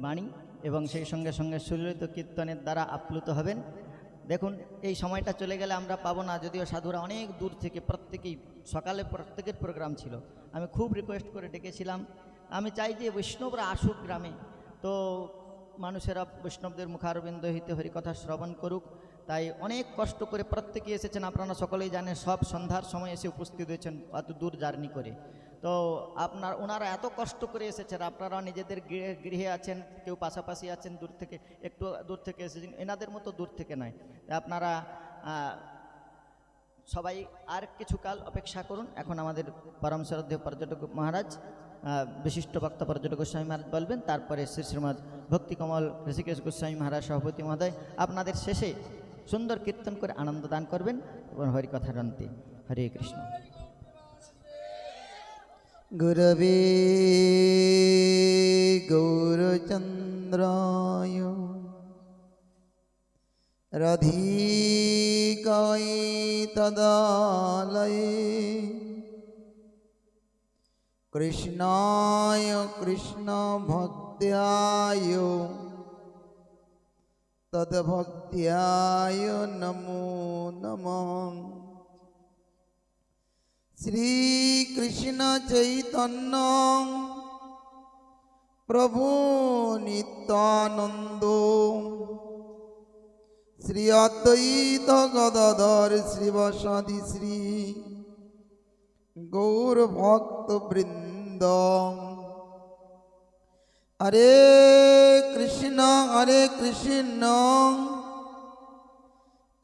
বাণী এবং সেই সঙ্গে সঙ্গে সুললিত কীর্তনের দ্বারা আপ্লুত হবেন। দেখুন এই সময়টা চলে গেলে আমরা পাবো না, যদিও সাধুরা অনেক দূর থেকে প্রত্যেকেই সকালে প্রত্যেকের প্রোগ্রাম ছিল, আমি খুব রিকোয়েস্ট করে ডেকেছিলাম। আমি চাই যে বৈষ্ণবরা আসুক গ্রামে, তো মানুষেরা বৈষ্ণবদের মুখারবিন্দ হইতে হরিকথা শ্রবণ করুক। তাই অনেক কষ্ট করে প্রত্যেকে এসেছেন, আপনারা সকলেই জানেন, সব সন্ধ্যার সময় এসে উপস্থিত হয়েছেন অত দূর জার্নি করে। তো ওনারা এত কষ্ট করে এসেছেন, আপনারা নিজেদের গৃহে আছেন, কেউ পাশাপাশি আছেন, দূর থেকে একটু দূর থেকে এসেছেন, এনাদের মতো দূর থেকে নয়। আপনারা সবাই আর কিছুকাল অপেক্ষা করুন। এখন আমাদের পরম শ্রদ্ধেয় পর্যটক মহারাজ, বিশিষ্ট বক্তা পর্যটক গোস্বামী মহারাজ বলবেন, তারপরে শ্রী শ্রীমৎ ভক্তিকমল ঋষিকেশ গোস্বামী মহারাজ সভাপতি মহোদয় আপনাদের শেষে সুন্দর কীর্তন করে আনন্দ দান করবেন এবং হরিকথার অন্তে। হরে কৃষ্ণ। গুরবে গৌরচন্দ্রায় রাধিকায় তদালয়ে কৃষ্ণায় কৃষ্ণ ভক্ত্যায় তদ্ভক্ত্যায় নমো নমঃ। শ্রীকৃষ্ণ চৈতন্য প্রভু নিত্যানন্দ শ্রী অদ্বৈত গদাধর শ্রীবাসাদি শ্রী গৌর ভক্ত বৃন্দ। হরে কৃষ্ণ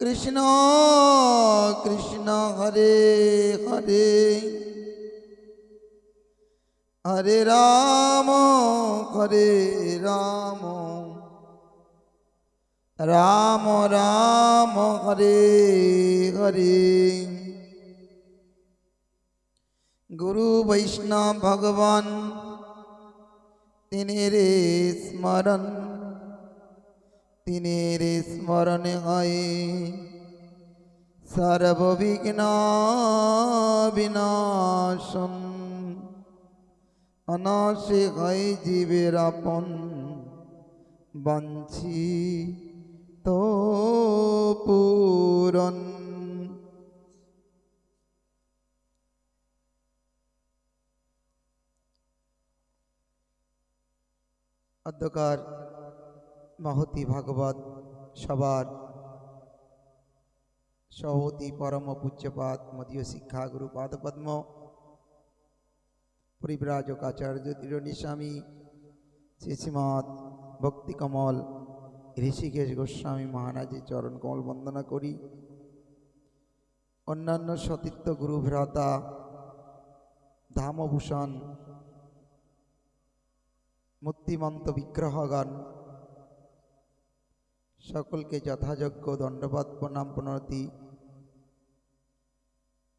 কৃষ্ণ কৃষ্ণ হরে হরে, হরে রাম রাম রাম হরে হরে। গুরু বৈষ্ণব ভগবান তিনিরে স্মরণ, তিনির স্মরণে হয় সর্ববিঘ্ন বিনাশন। অনাশে হয় জীবের আপন বাঞ্ছিত পূরণ। অধ্যকার মহতি ভাগবত সবার সহতি পরম পূজ্যপাদ মদীয় শিক্ষা গুরু পাদপদ্ম পরিব্রাজকাচার্য দৃঢ়নিস্বামী শ্রী শ্রীমৎ ভক্তিকমল ঋষিকেশ গোস্বামী মহারাজের চরণ কমল বন্দনা করি। অন্যান্য সতীর্থ গুরু ভ্রাতা ধামভূষণ মূর্তিমন্ত বিগ্রহগণ সকলকে যথাযোগ্য দণ্ডবাদ প্রণাম প্রণতি।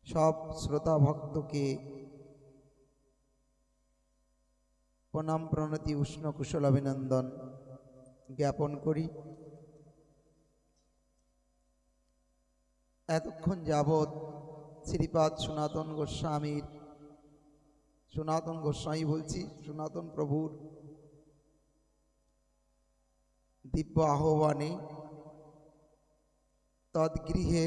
সব শ্রোতা ভক্তকে প্রণাম প্রণতি উষ্ণ কুশল অভিনন্দন জ্ঞাপন করি। এতক্ষণ যাবৎ শ্রীপাদ সনাতন গোস্বামীর, সনাতন গোস্বামী বলছি, সনাতন প্রভুর দিব্য আহ্বানে তদ্গৃহে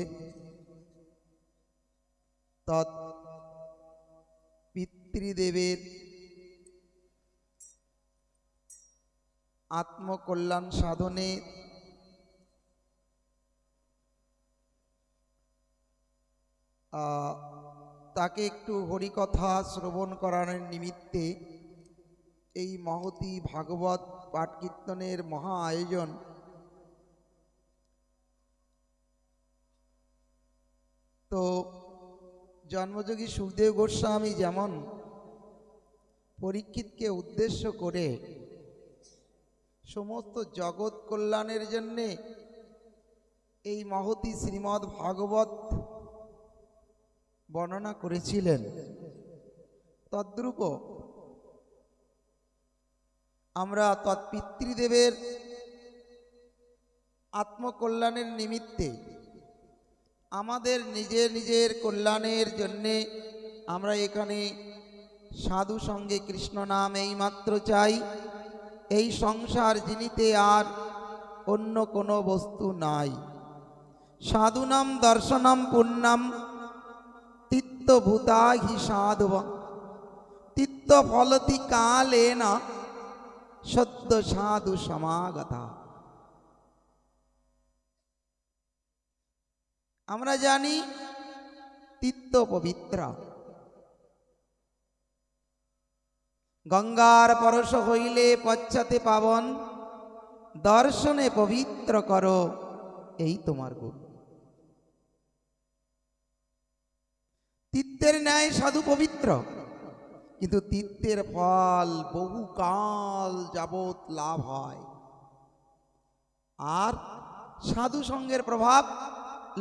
তৎ পিতৃদেবের আত্মকল্যাণ সাধনে তাকে একটু হরিকথা শ্রবণ করানোর নিমিত্তে এই মহতি ভাগবত পাঠ কীর্তনের মহা আয়োজন। তো জন্মযোগী সুখদেব গোস্বামী যেমন পরীক্ষিতকে উদ্দেশ্য করে সমস্ত জগৎ কল্যাণের জন্যে এই মহতি শ্রীমদ্ ভাগবত বর্ণনা করেছিলেন, তদ্রূপ আমরা তৎপিতৃদেবের আত্মকল্যাণের নিমিত্তে আমাদের নিজের নিজের কল্যাণের জন্যে আমরা এখানে সাধু সঙ্গে কৃষ্ণ নাম এইমাত্র চাই। এই সংসার যিনিতে আর অন্য কোনো বস্তু নাই। সাধুনাম দর্শনম পুণ্যম তিত্তভূতা হি সাধুব তিত্ত ফলতি কালেন সদ্য সাধু সমাগতা। আমরা জানি তিত্ত পবিত্র, গঙ্গার পরশ হইলে পশ্চাতে পাবন, দর্শনে পবিত্র করো এই তোমার গুণ। তিত্তের ন্যায় সাধু পবিত্র, কিন্তু তিত্তের ফল বহুকাল যাবৎ লাভ হয়। আর সাধু সঙ্গের প্রভাব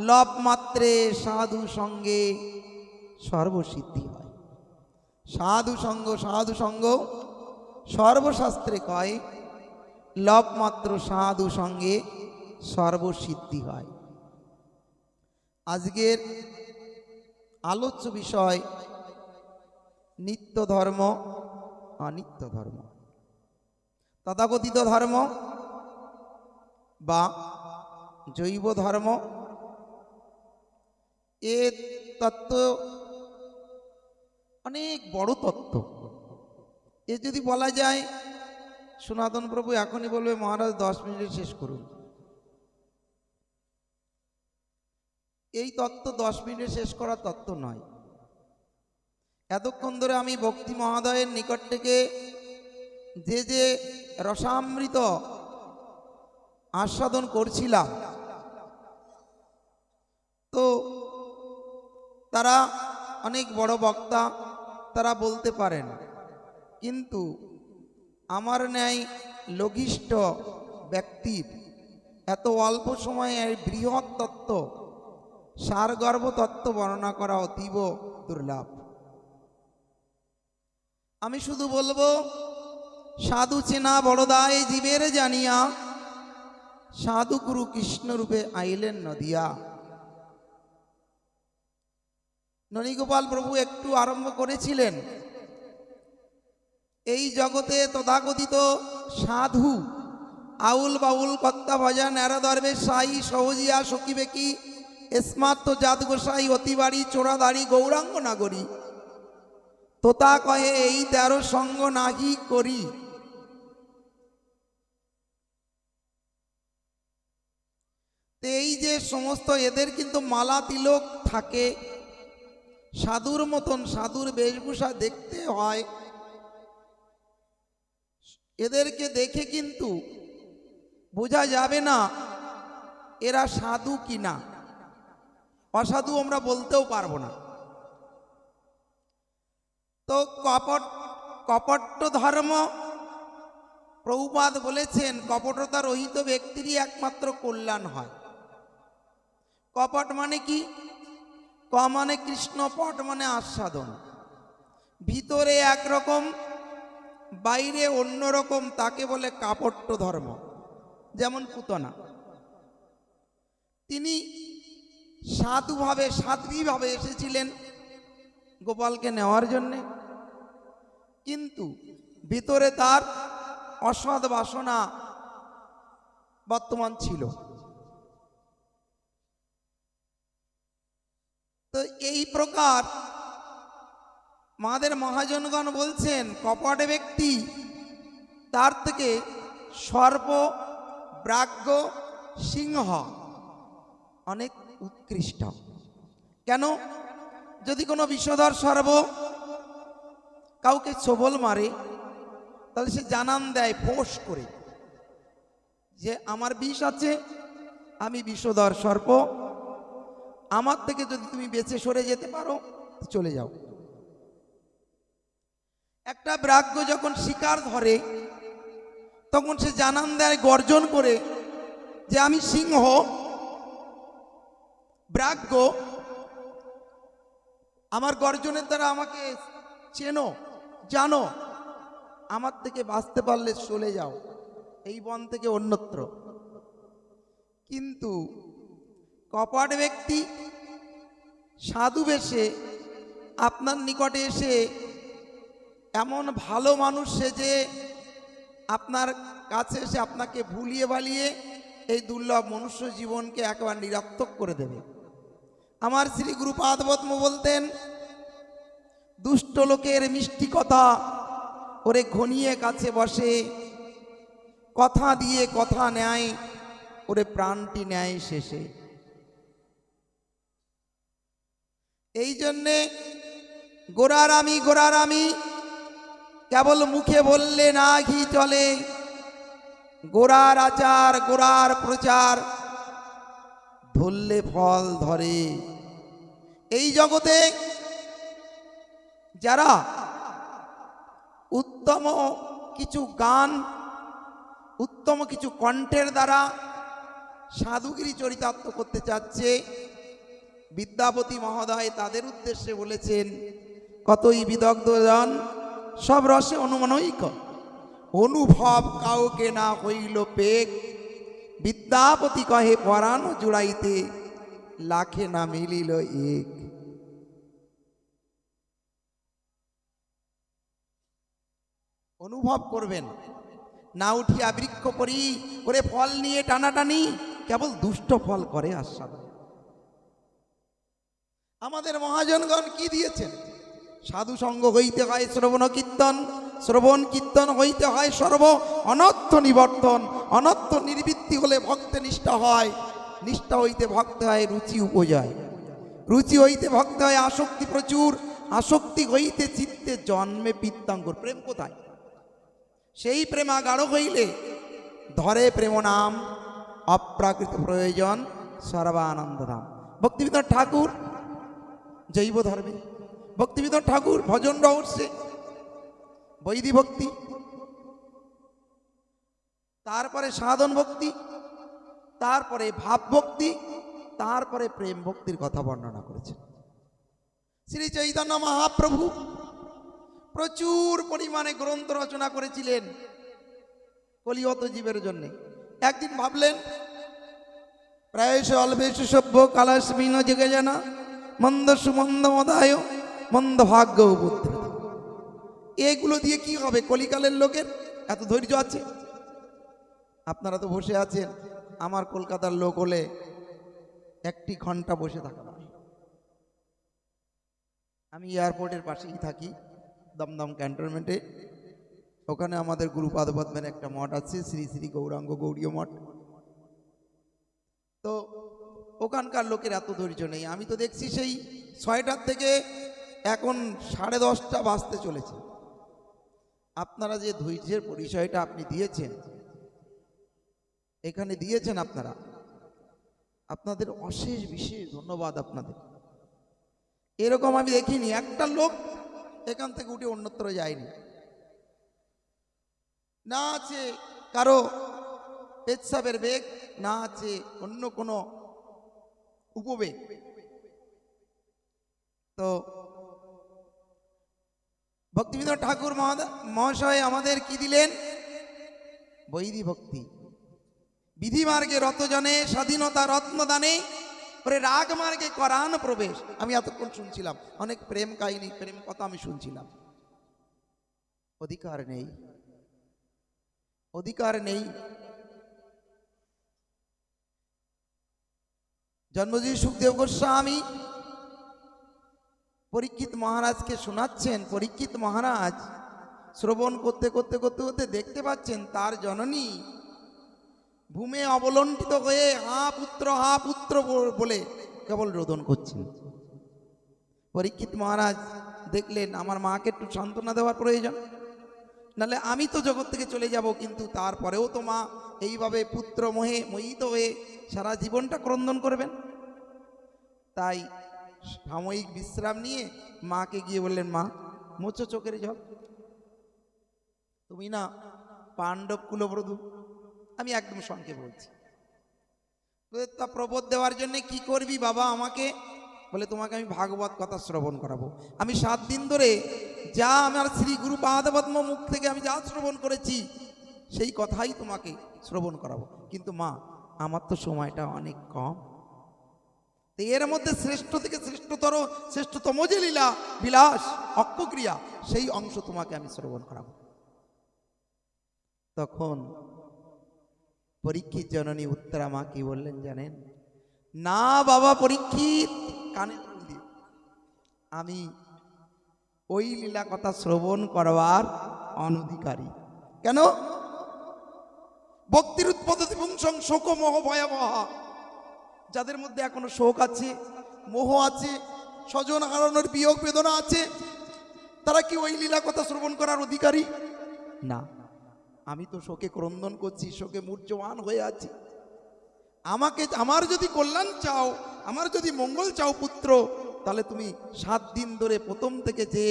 লব মাত্রে সাধু সঙ্গে সর্বসিদ্ধি হয়। সাধু সঙ্গ সর্বশাস্ত্রে কয় লব মাত্র সাধু সঙ্গে সর্বসিদ্ধি হয়। আজকের আলোচ্য বিষয় নিত্য ধর্ম, অনিত্য ধর্ম। তথাকথিত ধর্ম বা জৈব ধর্ম, এ তত্ত্ব অনেক বড় তত্ত্ব। এ যদি বলা যায়, সনাতন প্রভু এখনই বলবে মহারাজ 10 মিনিটে শেষ করুন। এই তত্ত্ব 10 মিনিটে শেষ করার তত্ত্ব নয়। এতক্ষণ ধরে আমি ভক্তি মহোদয়ের নিকট থেকে যে রসামৃত আস্বাদন করছিলাম, তো তারা অনেক বড় বক্তা, তারা বলতে পারেন, কিন্তু আমার ন্যায় লঘিষ্ঠ ব্যক্তির এত অল্প সময়ে এই বৃহৎ তত্ত্ব, সারগর্ভ তত্ত্ব বর্ণনা করা অতীব দুর্লভ। আমি শুধু বলবো, সাধু চেনা বড়দায় জীবের জানিয়া, সাধু গুরু কৃষ্ণ রূপে আইলেন নদিয়া। ননীগোপাল প্রভু একটু আরম্ভ করেছিলেন, এই জগতে তথাকথিত সাধু আউল বাউল কর্তা ভজা ন্যারা দরবে সাই সহজিয়া সকিবে কি স্মার্ত জাত গোসাই অতিবাড়ি চোরাদারি গৌরাঙ্গ নাগরী তোতা কহে এই 13 সঙ্গ নাহি করি। এই যে সমস্ত এদের কিন্তু মালা তিলক থাকে, সাধুর মতন সাধুর বেশভূষা দেখতে হয়। এদেরকে দেখে কিন্তু বোঝা যাবে না এরা সাধু কিনা, অসাধু আমরা বলতেও পারবো না। তো কপট ধর্ম, প্রভুপাদ বলেছেন কপটতা রহিত ব্যক্তিরই একমাত্র কল্যাণ হয়। কপট মানে কি? ক মানে কৃষ্ণ, পট মানে আস্বাদন। ভিতরে একরকম, বাইরে অন্যরকম, তাকে বলে কাপট্য ধর্ম। যেমন পুতনা, তিনি সাধুভাবে সাধ্বীভাবে এসেছিলেন গোপালকে নেওয়ার জন্যে, কিন্তু ভিতরে তার অসৎ বাসনা বর্তমান ছিল। তো এই প্রকার মাদের মহাজনগণ বলছেন কপট ব্যক্তি তার থেকে সর্প, ব্রাগ্য, সিংহ অনেক উৎকৃষ্ট। কেন? যদি কোনো বিষধর সর্প কাউকে ছোবল মারে, তাহলে সে জানান দেয় ফোঁস করে যে আমার বিষ আছে, আমি বিষধর সর্প, আমার থেকে যদি তুমি বেঁচে সরে যেতে পারো চলে যাও। একটা ব্রাগ্য যখন শিকার ধরে, তখন সে জানান দেয় গর্জন করে যে আমি সিংহ, ব্রাগ্য, আমার গর্জনের দ্বারা আমাকে চেনো, জানো, আমার থেকে বাঁচতে পারলে চলে যাও এই বন থেকে অন্যত্র। কিন্তু কপট ব্যক্তি সাধু বেশে আপনার নিকটে এসে এমন ভালো মানুষ সেজে আপনার কাছে এসে আপনাকে ভুলিয়ে ভালিয়ে এই দুর্লভ মনুষ্য জীবনকে একবার নিরর্থক করে দেবে। আমার শ্রী গুরুপাদ পদ্ম বলতেন, দুষ্ট লোকের মিষ্টি কথা ওরে ঘনিয়ে কাছে বসে, কথা দিয়ে কথা নেয় ওরে প্রাণটি নেয় শেষে। এই জন্যে গোরার আমি কেবল মুখে বললে না ঘি চলে, গোরার আচার গোরার প্রচার ধরলে ফল ধরে। এই জগতে যারা উত্তম কিছু গান, উত্তম কিছু কণ্ঠের দ্বারা সাধুগিরি চরিতার্থ করতে চাচ্ছে, বিদ্যাপতি মহোদয় তাদের উদ্দেশ্যে বলেছেন, কতই বিদগ্ধজন সব রসে অনুমানৈক, অনুভব কাউকে না হইল পেক, বিদ্যাপতি কহে পরাণ জুড়াইতে, লাখে না মিলিল এক। অনুভব করবেন, না উঠিয়া বৃক্ষ পরি করে ফল নিয়ে টানাটানি, কেবল দুষ্ট ফল করে আস্বাদ। আমাদের মহাজনগণ কি দিয়েছেন? সাধু সঙ্গ হইতে হয় শ্রবণ কীর্তন, শ্রবণ কীর্তন হইতে হয় সর্ব অনর্থ নিবর্তন, অনর্থ নিবৃত্তি হলে ভক্তে নিষ্ঠা হয়, নিষ্ঠা হইতে ভক্তে হয় রুচি উপজয়, রুচি হইতে ভক্তে হয় আসক্তি প্রচুর, আসক্তি হইতে চিত্তে জন্মে পিত্তাঙ্কুর। প্রেম কোথায়? সেই প্রেমা গাঢ় হইলে ধরে প্রেম নাম, অপ্রাকৃত প্রয়োজন সর্বানন্দ ধাম। ভক্তিবিনোদ ঠাকুর জৈব ধর্মে, ভক্তিবিনোদ ঠাকুর ভজন রহস্যে, বৈদিক ভক্তি, তারপরে সাধন ভক্তি, তারপরে ভাব ভক্তি, তারপরে প্রেম ভক্তির কথা বর্ণনা করেছেন। শ্রী চৈতন্য মহাপ্রভু প্রচুর পরিমাণে গ্রন্থ রচনা করেছিলেন কলিহত জীবের জন্য। একদিন ভাবলেন, প্রায়শ অল্পেশু সভ্য কালাস্মিন জেগে জানা, মন্দ সুমন্দ মদায় মন্দ ভাগ্য উপদ্র। এগুলো দিয়ে কি হবে? কলিকালের লোকের এত ধৈর্য আছে? আপনারা তো বসে আছেন, আমার কলকাতার লোক হলে একটি ঘন্টা বসে থাকা নয়। আমি এয়ারপোর্টের পাশেই থাকি, দমদম ক্যান্টনমেন্টে। ওখানে আমাদের গুরুপাদ পদ্মের একটা মঠ আছে, শ্রী শ্রী গৌরাঙ্গ গৌড়ীয় মঠ। তো ওখানকার লোকের এত ধৈর্য নেই। আমি তো দেখছি সেই 6টার থেকে এখন 10:30 বাজতে চলেছে। আপনারা যে ধৈর্যের পরিচয়টা আপনি দিয়েছেন, এখানে দিয়েছেন আপনারা, আপনাদের অশেষ বিশেষ ধন্যবাদ আপনাদের। এরকম আমি দেখিনি, একটা লোক এখান থেকে উঠে অন্যত্র যায়নি। না আছে কারো পেচ্ছাপের বেগ, না আছে অন্য কোনো উপবেগ। তো ভক্তিবিনোদ ঠাকুর মহাশয় আমাদের কি দিলেন? বৈদিক ভক্তি। বিধি মার্গে রতজনে, স্বাধীনতা রত্নদানে, ওরে রাগ মার্গে করান প্রবেশ। আমি এতক্ষণ শুনছিলাম অনেক প্রেম কাহিনী, প্রেম কথা আমি শুনছিলাম। অধিকার নেই, অধিকার নেই। জন্মজীব সুখদেব গোস্বামী পরীক্ষিত মহারাজকে শোনাচ্ছেন। পরীক্ষিত মহারাজ শ্রবণ করতে করতে করতে করতে দেখতে পাচ্ছেন তার জননী ভূমে অবলম্বিত হয়ে হা পুত্র বলে কেবল রোদন করছেন। পরীক্ষিত মহারাজ দেখলেন আমার মাকে একটু সান্ত্বনা দেওয়ার প্রয়োজন, নাহলে আমি তো জগৎ থেকে চলে যাব, কিন্তু তারপরেও তো মা এইভাবে পুত্র মোহে মোহিত হয়ে সারা জীবনটা ক্রন্দন করবেন। তাই সাময়িক বিশ্রাম নিয়ে মাকে গিয়ে বললেন, মা মোচো চোখের জল, তুমি না পাণ্ডব কুলবধূ। আমি একদম সংক্ষেপ বলছি। তা প্রবোধ দেওয়ার জন্য কি করবি বাবা আমাকে? বলে তোমাকে আমি ভাগবত কথা শ্রবণ করাবো। আমি 7 দিন ধরে যা আমার শ্রী গুরু পাদপদ্ম মুখ থেকে আমি যা শ্রবণ করেছি সেই কথাই তোমাকে শ্রবণ করাবো। কিন্তু মা আমার তো সময়টা অনেক কম, তো এর মধ্যে শ্রেষ্ঠ থেকে শ্রেষ্ঠতম যে লীলা বিলাস অক্ষক্রিয়া সেই অংশ তোমাকে আমি শ্রবণ করাবো। তখন পরীক্ষিত জননী উত্তরা মা কি বললেন জানেন? না বাবা পরীক্ষিত, কানে ফুল দিয়ে, আমি ওই লীলা কথা শ্রবণ করবার অনধিকারী। কেন? ভক্তির উৎপত্তি পুংসং শোক মোহ ভয়াবহ, যাদের মধ্যে এখনো শোক আছে, মোহ আছে, স্বজন হারানোর বিয়োগ বেদনা আছে, তারা কি ওই লীলা কথা শ্রবণ করার অধিকারী? না। আমি তো শোকে ক্রন্দন করছি, শোকে মূর্ছমান হয়ে আছি। আমাকে, আমার যদি কল্যাণ চাও, আমার যদি মঙ্গল চাও পুত্র, তাহলে তুমি 7 দিন ধরে প্রথম থেকে যে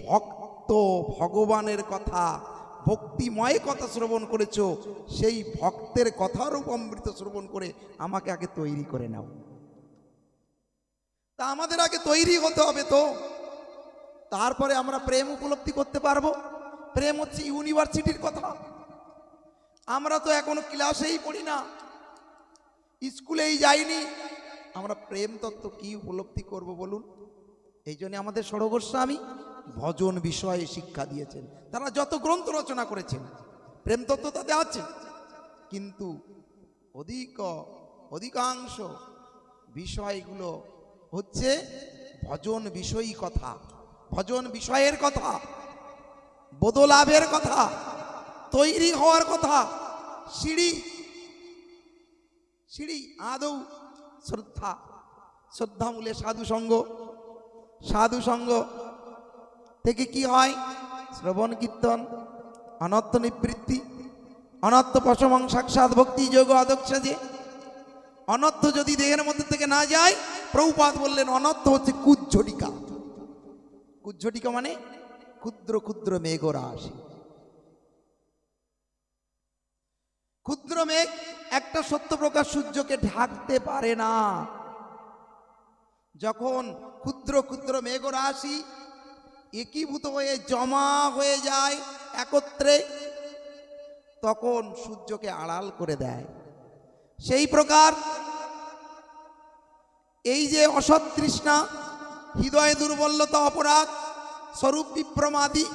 ভক্ত ভগবানের কথা, ভক্তিময় কথা শ্রবণ করেছো, সেই ভক্তের কথারূপ অমৃত শ্রবণ করে আমাকে আগে তৈরি করে নাও। তা আমাদের আগে তৈরি হতে হবে তো, তারপরে আমরা প্রেম উপলব্ধি করতে পারবো। প্রেম হচ্ছে ইউনিভার্সিটির কথা। আমরা তো এখনো ক্লাসেই পড়ি না, স্কুলেই যাইনি, আমরা প্রেম তত্ত্ব কি উপলব্ধি করব বলুন? এই জন্য আমাদের ষড়গোস্বামী ভজন বিষয়ে শিক্ষা দিয়েছেন। তারা যত গ্রন্থ রচনা করেছেন প্রেম তত্ত্ব তাতে আছে, কিন্তু অধিকাংশ বিষয়গুলো হচ্ছে ভজন বিষয়ী কথা, ভজন বিষয়ের কথা, বোধলাভের কথা, তৈরি হওয়ার কথা। সিঁড়ি আদৌ শ্রদ্ধা মূলে সাধু সঙ্গ থেকে কি হয়? শ্রবণ কীর্তন, অনর্থ নিবৃত্তি, অনর্থ পশমং সাক্ষাৎ ভক্তি যোগ অদক্ষে। অনর্থ যদি দেহের মধ্যে থেকে না যায়, প্রভুপাদ বললেন অনর্থ হচ্ছে কুজ্ঝটিকা। কুজ্ঝটিকা মানে ক্ষুদ্র ক্ষুদ্র মেঘরাশি। ক্ষুদ্র মেঘ একটা সত্যপ্রকাশ সূর্যকে ঢাকতে পারে না। যখন ক্ষুদ্র ক্ষুদ্র মেঘরাশি একীভূত হয়ে জমা হয়ে যায় একত্রে, তখন সূর্যকে আড়াল করে দেয়। সেই প্রকার এই যে অসৎ তৃষ্ণা, হৃদয়ে দুর্বলতা, অপরাধ, স্বরূপ বিপ্রমাদি,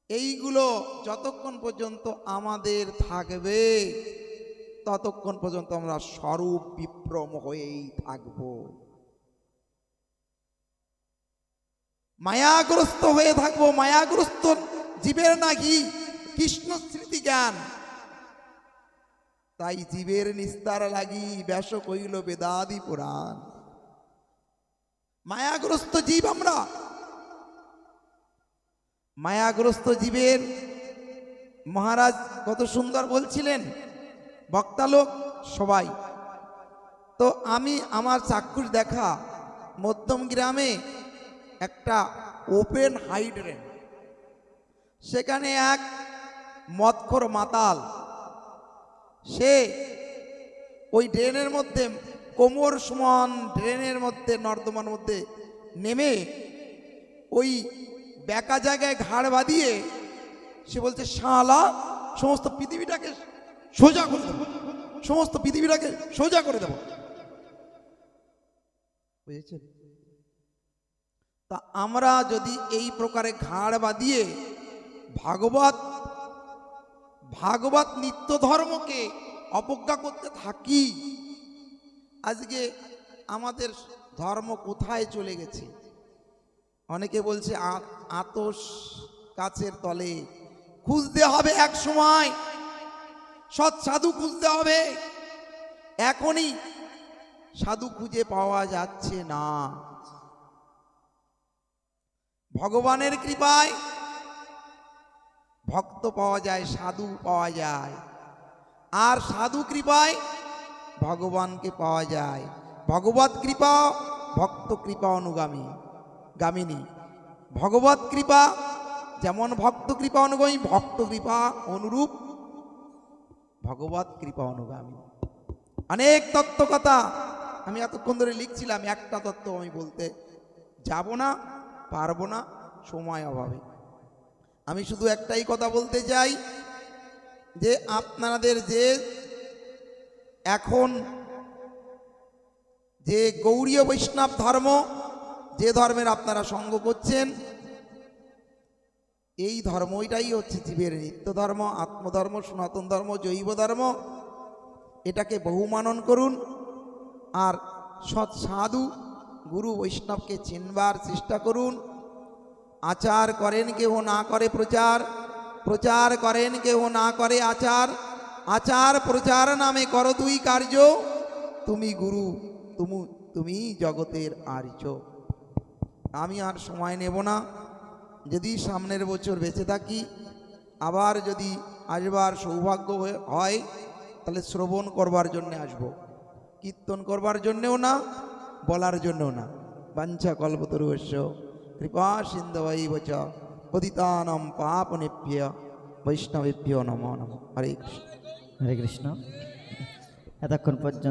এইগুলো যতক্ষণ পর্যন্ত আমাদের থাকবে ততক্ষণ পর্যন্ত আমরা স্বরূপ বিপ্রম হয়েই থাকব, মায়াগ্রস্ত হয়ে থাকবো। মায়াগ্রস্ত জীবের নাকি কৃষ্ণ স্মৃতি জ্ঞান, তাই জীবের নিস্তার লাগি ব্যাস কইল বেদাদি পুরাণ। মায়াগ্রস্ত জীব আমরা। মায়াগ্রস্ত জীবের মহারাজ কত সুন্দর বলছিলেন, বক্তালোক সবাই। তো আমি আমার চাক্ষুষ দেখা মধ্যম গ্রামে একটা ওপেন হাইড্রেন, সেখানে এক মদখোর মাতাল, সে ওই ড্রেনের মধ্যে, কোমর সমান ড্রেনের মধ্যে, নর্দমার মধ্যে নেমে ওই বেকা জায়গায় ঘাড় বাঁধিয়ে সে বলছে, শালা সমস্ত পৃথিবীটাকে সোজা করে দেবো, সমস্ত পৃথিবীটাকে সোজা করে দেবো। বুঝেছেন? তা আমরা যদি এই প্রকারে ঘাড় বাঁধিয়ে ভাগবত নিত্য ধর্মকে অবজ্ঞা করতে থাকি, আজকে আমাদের ধর্ম কোথায় চলে গেছে? অনেকে বলছে আতস গাছের তলে খুঁজতে হবে, এক সময় সৎ সাধু খুঁজতে হবে। এখনই সাধু খুঁজে পাওয়া যাচ্ছে না। ভগবানের কৃপায় ভক্ত পাওয়া যায়, সাধু পাওয়া যায়, আর সাধু কৃপায় ভগবানকে পাওয়া যায়। ভগবত কৃপা ভক্ত কৃপা গামিনী। ভগবত কৃপা যেমন ভক্ত কৃপা অনুগামী, ভক্ত কৃপা অনুরূপ ভগবত কৃপা অনুগামী। অনেক তত্ত্ব কথা আমি এতক্ষণ ধরে লিখছিলাম, একটা তত্ত্ব আমি বলতে যাব না, পারবো না, সময় অভাবে। আমি শুধু একটাই কথা বলতে চাই, যে আপনাদের যে এখন যে গৌড়ীয় বৈষ্ণব ধর্ম, যে ধর্মের আপনারা সঙ্গ করছেন, এই ধর্মটাই হচ্ছে জীবের নিত্য ধর্ম, আত্মধর্ম, সনাতন ধর্ম, জৈব ধর্ম। এটাকে বহুমানন করুন। আর সৎ সাধু গুরু বৈষ্ণবকে চিনবার চেষ্টা করুন। আচার করেন কেহ না করে প্রচার, প্রচার করেন কেহ না করে আচার। আচার প্রচার নামে করো তুই কার্য, তুমি গুরু তুমি জগতের আর্য। আমি আর সময় নেব না। যদি সামনের বছর বেঁচে থাকি, আবার যদি আসবার সৌভাগ্য হয়, তাহলে শ্রবণ করবার জন্যে আসব, কীর্তন করবার জন্যেও না, বলার জন্যও না। বাঞ্ছা কল্পতরুস্য কৃপা সিন্ধুবৈব চ পতিতানাং পাপনেভ্যো বৈষ্ণবেভ্যো নমো নমঃ। হরে কৃষ্ণ। হরে কৃষ্ণ। এতক্ষণ পর্যন্ত